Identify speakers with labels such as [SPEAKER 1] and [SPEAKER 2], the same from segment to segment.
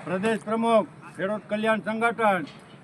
[SPEAKER 1] પ્રદેશ પ્રમુખ ખેડૂત કલ્યાણ સંગઠન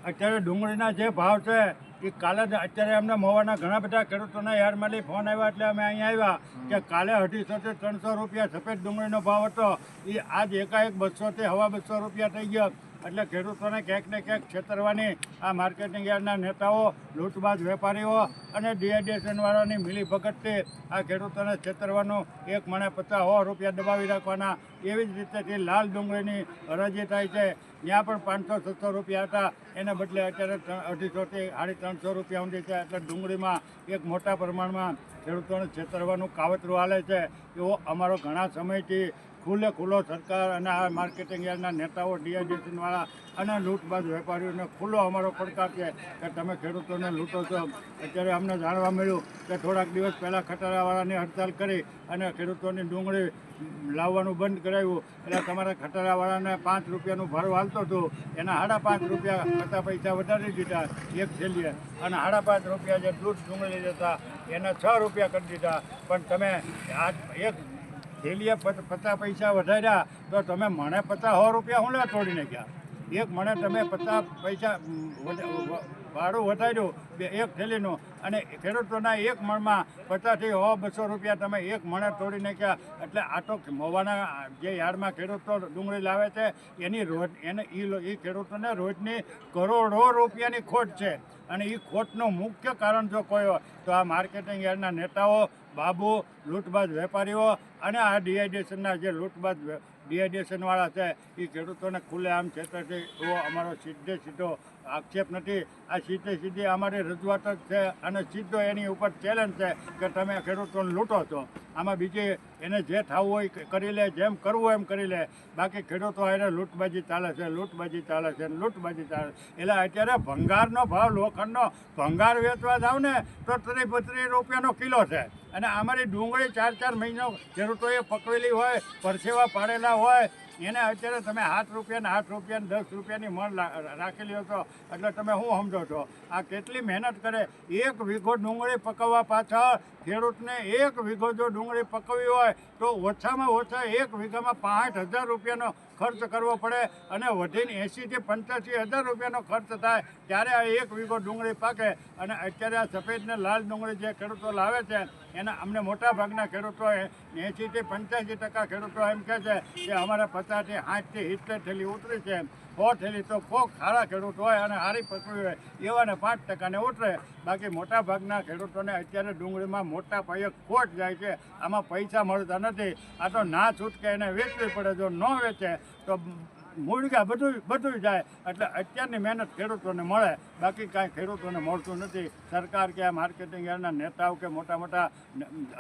[SPEAKER 1] અત્યારે ડુંગળીના જે ભાવ છે એ કાલે જ અત્યારે અમને મહુવાના ઘણા બધા ખેડૂતોના યાર્ડમાંથી ફોન આવ્યા એટલે અમે અહીંયા આવ્યા કે કાલે 250 થી 300 રૂપિયા સફેદ ડુંગળીનો ભાવ હતો એ આજ એકાએક 200 થી 250 રૂપિયા થઈ ગયો. એટલે ખેડૂતોને ક્યાંક ને ક્યાંક છેતરવાની આ માર્કેટિંગ યાર્ડના નેતાઓ, લૂંટબાજ વેપારીઓ અને ડીઆઈડીએસનવાળાની મિલીભગતથી આ ખેડૂતોને છેતરવાનું, એક મણે 50-100 રૂપિયા દબાવી રાખવાના, એવી જ રીતેથી લાલ ડુંગળીની હરાજી થાય છે. ત્યાં પણ 500-600 રૂપિયા હતા, એને બદલે અત્યારે 250 થી 350 રૂપિયા ઊંધી છે. એટલે ડુંગળીમાં એક મોટા પ્રમાણમાં ખેડૂતોને છેતરવાનું કાવતરું હાલે છે. એવો અમારો ઘણા સમયથી ખુલ્લો સરકાર અને આ માર્કેટિંગ યાર્ડના નેતાઓ, ડીઆઈડીએસનવાળા અને લૂંટબાજ વેપારીઓને ખુલ્લો અમારો પડકાર છે કે તમે ખેડૂતોને લૂંટો છો. અત્યારે અમને જાણવા મળ્યું કે થોડાક દિવસ પહેલાં ખટારાવાળાની હડતાલ કરી અને ખેડૂતોની ડુંગળી લાવવાનું બંધ કરાવ્યું. એટલે તમારા ખટારાવાળાને 5 રૂપિયાનું ભાડું હાલતું હતું, એના 5.5 રૂપિયા 50 પૈસા વધારી દીધા એક થેલીએ, અને 5.5 રૂપિયા જે દૂધ ડુંગળી લેતા એના 6 રૂપિયા કરી દીધા. પણ તમે આ એક થેલીએ 50 પૈસા વધાર્યા તો તમે મને 50-100 રૂપિયા હું લે તોડી નાખ્યા. એક મને તમે 50 પૈસા ભાડું વધાર્યું એક થેલીનું, અને ખેડૂતોના એક મણમાં 50 થી 100-200 રૂપિયા તમે એક મણે તોડી નાખ્યા. એટલે આ તો મહુવાના જે યાર્ડમાં ખેડૂતો ડુંગળી લાવે છે એની રોજ એ ખેડૂતોને રોજની કરોડો રૂપિયાની ખોટ છે. અને એ ખોટનું મુખ્ય કારણ જો કોઈ હોય તો આ માર્કેટિંગ યાર્ડના નેતાઓ, બાબુ, લૂંટબાજ વેપારીઓ અને આ ડીઆઈડીએસનના જે લૂંટબાજ ડીઆઈડીએસનવાળા છે એ ખેડૂતોને ખુલ્લેઆમ છેતરશે એવો અમારો સીધો આક્ષેપ નથી. આ સીધી અમારી રજૂઆત જ છે અને સીધો એની ઉપર ચેલેન્જ છે કે તમે ખેડૂતોને લૂંટો છો. આમાં બીજી એને જે થવું હોય કરી લે, જેમ કરવું હોય એમ કરી લે. બાકી ખેડૂતો એને લૂંટબાજી ચાલે છે. એટલે અત્યારે ભંગારનો ભાવ, લોખંડનો ભંગાર વેચવા જાવ ને તો 30-32 રૂપિયાનો કિલો છે. અને અમારી ડુંગળી 4-4 મહિનો ખેડૂતોએ પકવેલી હોય, પરસેવા પાડેલા હોય, એને અત્યારે તમે 8 રૂપિયા, 10 રૂપિયાની મણ રાખેલી હતો. એટલે તમે શું સમજો છો? આ કેટલી મહેનત કરે. 1 વીઘો ડુંગળી પકવવા પાછળ ખેડૂતને 1 વીઘો જો ડુંગળી પકવવી હોય તો ઓછામાં ઓછા 1 વીઘામાં 65,000 રૂપિયાનો ખર્ચ કરવો પડે, અને વધીને 80,000 થી 85,000 રૂપિયાનો ખર્ચ થાય ત્યારે આ 1 વીઘો ડુંગળી પાકે. અને અત્યારે આ સફેદ ને લાલ ડુંગળી જે ખેડૂતો લાવે છે એના અમને મોટા ભાગના ખેડૂતો 80 થી 85% ખેડૂતો એમ કહે છે કે અમારે 50 થી 60 થી 70 થેલી ઉતરી છે. 100 થેલી તો કોક સારા ખેડૂત હોય અને સારી પકવી હોય એવાને 5% ને ઉતરે. બાકી મોટા ભાગના ખેડૂતોને અત્યારે ડુંગળીમાં મોટા પાયે ખોટ જાય છે. આમાં પૈસા મળતા નથી. આ તો ના છૂટકે એને વેચવી પડે. જો ન વેચે તો મૂળગા બધું જાય. એટલે અત્યારની મહેનત ખેડૂતોને મળે, બાકી કાંઈ ખેડૂતોને મળતું નથી. સરકાર કે આ માર્કેટિંગ યાર્ડના નેતાઓ કે મોટા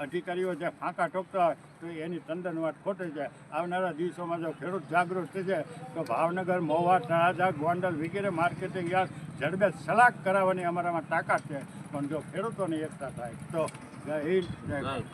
[SPEAKER 1] અધિકારીઓ જે ફાંકા ઠોકતા હોય તો એની તદ્દન વાત ખોટી છે. આવનારા દિવસોમાં જો ખેડૂત જાગૃત થશે તો ભાવનગર, મહુવા, તળાજા, ગોંડલ વગેરે માર્કેટિંગ યાર્ડ ઝડપે સલાક કરાવવાની અમારામાં તાકાત છે. પણ જો ખેડૂતોની એકતા થાય તો જય હિન્દ, જય ભારત.